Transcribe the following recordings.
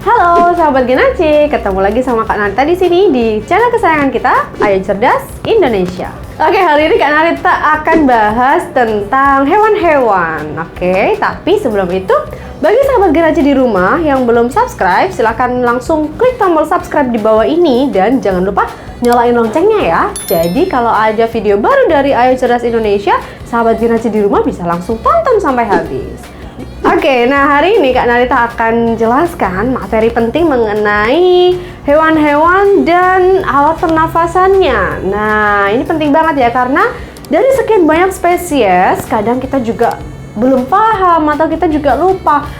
Halo sahabat Genaci, ketemu lagi sama Kak Narita di sini di channel kesayangan kita, Ayo Cerdas Indonesia. Oke, hari ini Kak Narita akan bahas tentang hewan-hewan. Oke, tapi sebelum itu, bagi sahabat Genaci di rumah yang belum subscribe, silahkan langsung klik tombol subscribe di bawah ini dan jangan lupa nyalain loncengnya ya. Jadi kalau ada video baru dari Ayo Cerdas Indonesia, sahabat Genaci di rumah bisa langsung tonton sampai habis. Oke, nah hari ini Kak Narita akan jelaskan materi penting mengenai hewan-hewan dan alat pernafasannya. Nah, ini penting banget ya, karena dari sekian banyak spesies, kadang kita juga belum paham atau kita juga lupa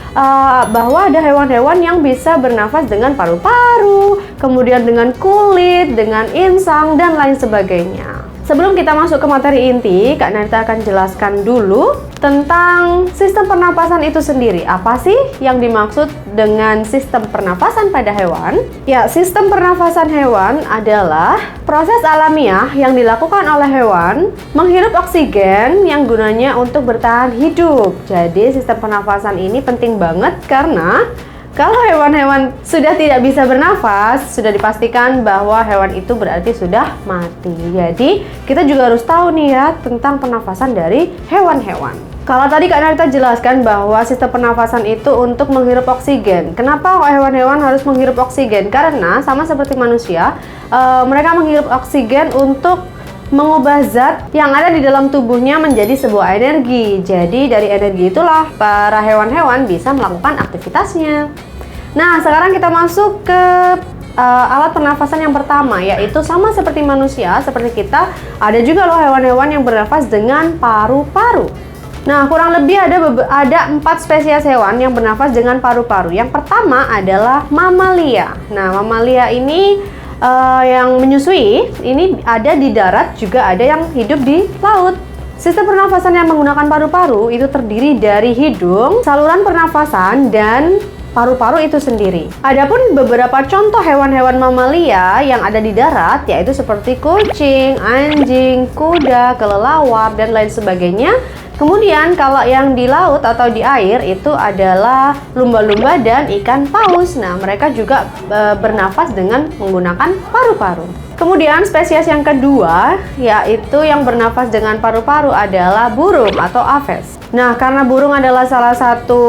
bahwa ada hewan-hewan yang bisa bernafas dengan paru-paru, kemudian dengan kulit, dengan insang, dan lain sebagainya. Sebelum kita masuk ke materi inti, Kak Narita akan jelaskan dulu tentang sistem pernapasan itu sendiri. Apa sih yang dimaksud dengan sistem pernapasan pada hewan? Ya, sistem pernapasan hewan adalah proses alamiah yang dilakukan oleh hewan menghirup oksigen yang gunanya untuk bertahan hidup. Jadi, sistem pernapasan ini penting banget karena kalau hewan-hewan sudah tidak bisa bernafas, sudah dipastikan bahwa hewan itu berarti sudah mati. Jadi, kita juga harus tahu nih ya tentang pernafasan dari hewan-hewan. Kalau tadi Kak Narita jelaskan bahwa sistem pernafasan itu untuk menghirup oksigen. Kenapa hewan-hewan harus menghirup oksigen? Karena sama seperti manusia, mereka menghirup oksigen untuk mengubah zat yang ada di dalam tubuhnya menjadi sebuah energi. Jadi dari energi itulah para hewan-hewan bisa melakukan aktivitasnya. Nah, sekarang kita masuk ke alat pernafasan yang pertama, yaitu sama seperti manusia, seperti kita, ada juga loh hewan-hewan yang bernafas dengan paru-paru. Nah, kurang lebih ada 4 spesies hewan yang bernafas dengan paru-paru. Yang pertama adalah mamalia. Nah, mamalia ini yang menyusui, ini ada di darat, juga ada yang hidup di laut. Sistem pernafasan yang menggunakan paru-paru itu terdiri dari hidung, saluran pernafasan, dan paru-paru itu sendiri. Adapun beberapa contoh hewan-hewan mamalia yang ada di darat, yaitu seperti kucing, anjing, kuda, kelelawar, dan lain sebagainya. Kemudian kalau yang di laut atau di air itu adalah lumba-lumba dan ikan paus. Nah, mereka juga bernafas dengan menggunakan paru-paru. Kemudian spesies yang kedua, yaitu yang bernafas dengan paru-paru adalah burung atau aves. Nah, karena burung adalah salah satu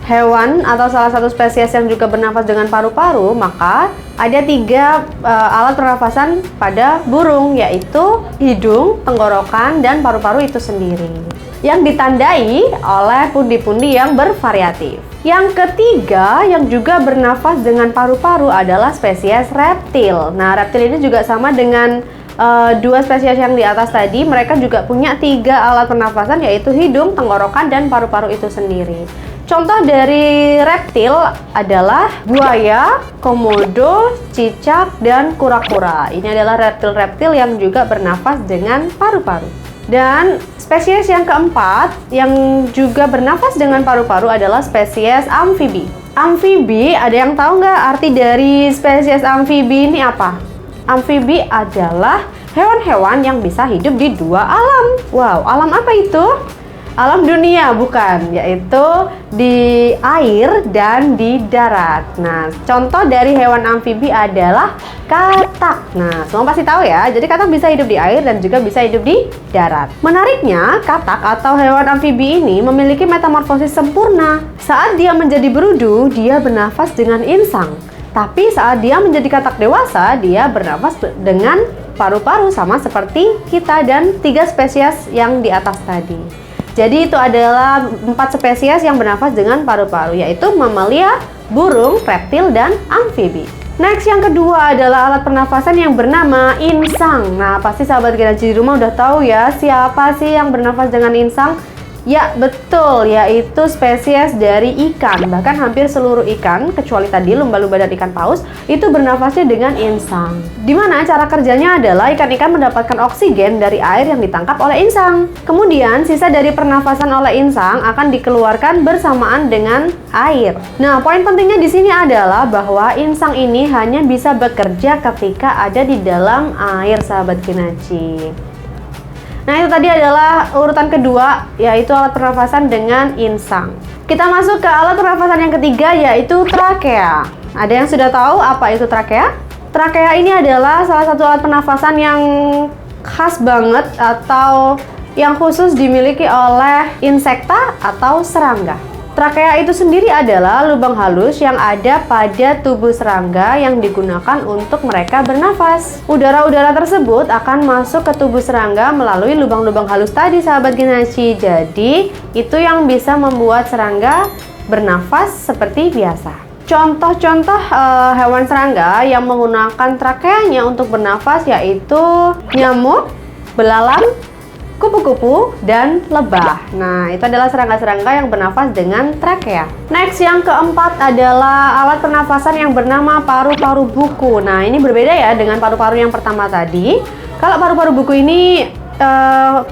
hewan atau salah satu spesies yang juga bernafas dengan paru-paru, maka ada 3 alat pernafasan pada burung, yaitu hidung, tenggorokan, dan paru-paru itu sendiri, yang ditandai oleh pundi-pundi yang bervariatif. Yang ketiga yang juga bernafas dengan paru-paru adalah spesies reptil. Nah, reptil ini juga sama dengan 2 spesies yang di atas tadi. Mereka juga punya 3 alat pernafasan, yaitu hidung, tenggorokan, dan paru-paru itu sendiri. Contoh dari reptil adalah buaya, komodo, cicak, dan kura-kura. Ini adalah reptil-reptil yang juga bernafas dengan paru-paru. Dan spesies yang keempat yang juga bernafas dengan paru-paru adalah spesies amfibi. Amfibi, ada yang tahu nggak arti dari spesies amfibi ini apa? Amfibi adalah hewan-hewan yang bisa hidup di 2 alam. Wow, alam apa itu? Alam dunia, bukan, yaitu di air dan di darat. Nah, contoh dari hewan amfibi adalah katak. Nah, semua pasti tahu ya, jadi katak bisa hidup di air dan juga bisa hidup di darat. Menariknya, katak atau hewan amfibi ini memiliki metamorfosis sempurna. Saat dia menjadi berudu, dia bernafas dengan insang. Tapi saat dia menjadi katak dewasa, dia bernafas dengan paru-paru sama seperti kita dan 3 spesies yang di atas tadi. Jadi itu adalah 4 spesies yang bernafas dengan paru-paru, yaitu mamalia, burung, reptil, dan amfibi. Next, yang kedua adalah alat pernafasan yang bernama insang. Nah, pasti sahabat Genaci di rumah udah tahu ya, siapa sih yang bernafas dengan insang? Ya, betul, yaitu spesies dari ikan. Bahkan hampir seluruh ikan, kecuali tadi lumba-lumba dan ikan paus, itu bernafasnya dengan insang. Dimana cara kerjanya adalah ikan-ikan mendapatkan oksigen dari air yang ditangkap oleh insang. Kemudian, sisa dari pernafasan oleh insang akan dikeluarkan bersamaan dengan air. Nah, poin pentingnya di sini adalah bahwa insang ini hanya bisa bekerja ketika ada di dalam air, sahabat Genaci. Nah, itu tadi adalah urutan kedua, yaitu alat pernafasan dengan insang. Kita masuk ke alat pernafasan yang ketiga, yaitu trakea. Ada yang sudah tahu apa itu trakea? Trakea ini adalah salah satu alat pernafasan yang khas banget atau yang khusus dimiliki oleh insekta atau serangga. Trakea itu sendiri adalah lubang halus yang ada pada tubuh serangga yang digunakan untuk mereka bernafas. Udara-udara tersebut akan masuk ke tubuh serangga melalui lubang-lubang halus tadi, sahabat Ginachi. Jadi, itu yang bisa membuat serangga bernafas seperti biasa. Contoh-contoh hewan serangga yang menggunakan trakeanya untuk bernafas yaitu nyamuk, belalang, kupu-kupu, dan lebah. Nah, itu adalah serangga-serangga yang bernafas dengan trakea. Next, yang keempat adalah alat pernafasan yang bernama paru-paru buku. Nah, ini berbeda ya dengan paru-paru yang pertama tadi. Kalau paru-paru buku ini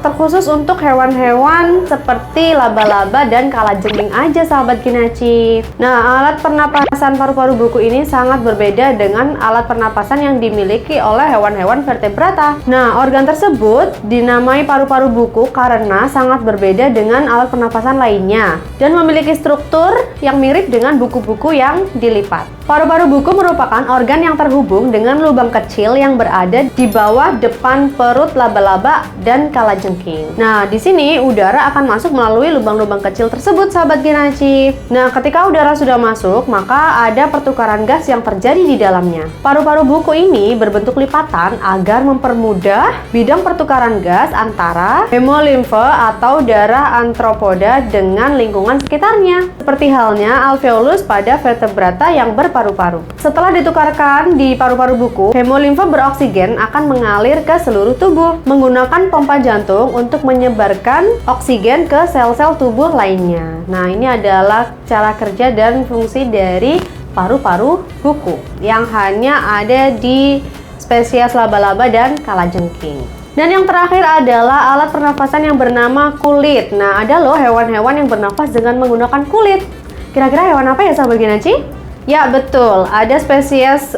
terkhusus untuk hewan-hewan seperti laba-laba dan kalajengking aja, sahabat Ginachi. Nah, alat pernapasan paru-paru buku ini sangat berbeda dengan alat pernapasan yang dimiliki oleh hewan-hewan vertebrata. Nah, organ tersebut dinamai paru-paru buku karena sangat berbeda dengan alat pernapasan lainnya dan memiliki struktur yang mirip dengan buku-buku yang dilipat. Paru-paru buku merupakan organ yang terhubung dengan lubang kecil yang berada di bawah depan perut laba-laba dan kalajengking. Nah, di sini udara akan masuk melalui lubang-lubang kecil tersebut, sahabat Ginachi. Nah, ketika udara sudah masuk, maka ada pertukaran gas yang terjadi di dalamnya. Paru-paru buku ini berbentuk lipatan agar mempermudah bidang pertukaran gas antara hemolimfe atau darah antropoda dengan lingkungan sekitarnya. Seperti halnya alveolus pada vertebrata yang paru-paru. Setelah ditukarkan di paru-paru buku, hemolimfe beroksigen akan mengalir ke seluruh tubuh menggunakan pompa jantung untuk menyebarkan oksigen ke sel-sel tubuh lainnya. Nah, ini adalah cara kerja dan fungsi dari paru-paru buku yang hanya ada di spesies laba-laba dan kalajengking. Dan yang terakhir adalah alat pernafasan yang bernama kulit. Nah, ada loh hewan-hewan yang bernafas dengan menggunakan kulit. Kira-kira hewan apa ya, sahabat Ginachi? Ya, betul. Ada spesies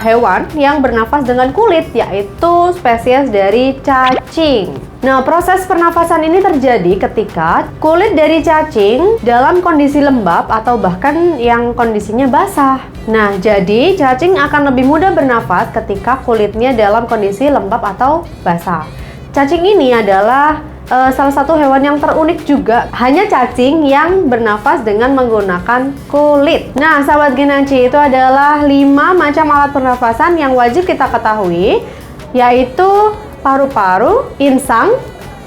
hewan yang bernafas dengan kulit, yaitu spesies dari cacing. Nah, proses pernafasan ini terjadi ketika kulit dari cacing dalam kondisi lembab atau bahkan yang kondisinya basah. Nah, jadi cacing akan lebih mudah bernafas ketika kulitnya dalam kondisi lembab atau basah. Cacing ini adalah salah satu hewan yang terunik juga. Hanya cacing yang bernafas dengan menggunakan kulit. Nah, sahabat Ginachi, itu adalah 5 macam alat pernafasan yang wajib kita ketahui, yaitu paru-paru, insang,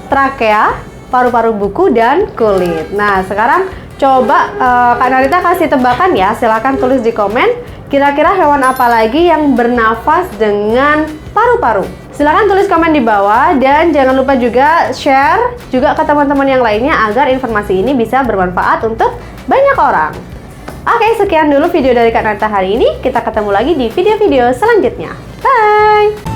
trakea, paru-paru buku, dan kulit. Nah, sekarang coba Kak Narita kasih tebakan ya. Silahkan tulis di komen, kira-kira hewan apa lagi yang bernafas dengan paru-paru. Silahkan tulis komen di bawah dan jangan lupa juga share juga ke teman-teman yang lainnya agar informasi ini bisa bermanfaat untuk banyak orang. Oke, sekian dulu video dari Kak Narita hari ini. Kita ketemu lagi di video-video selanjutnya. Bye!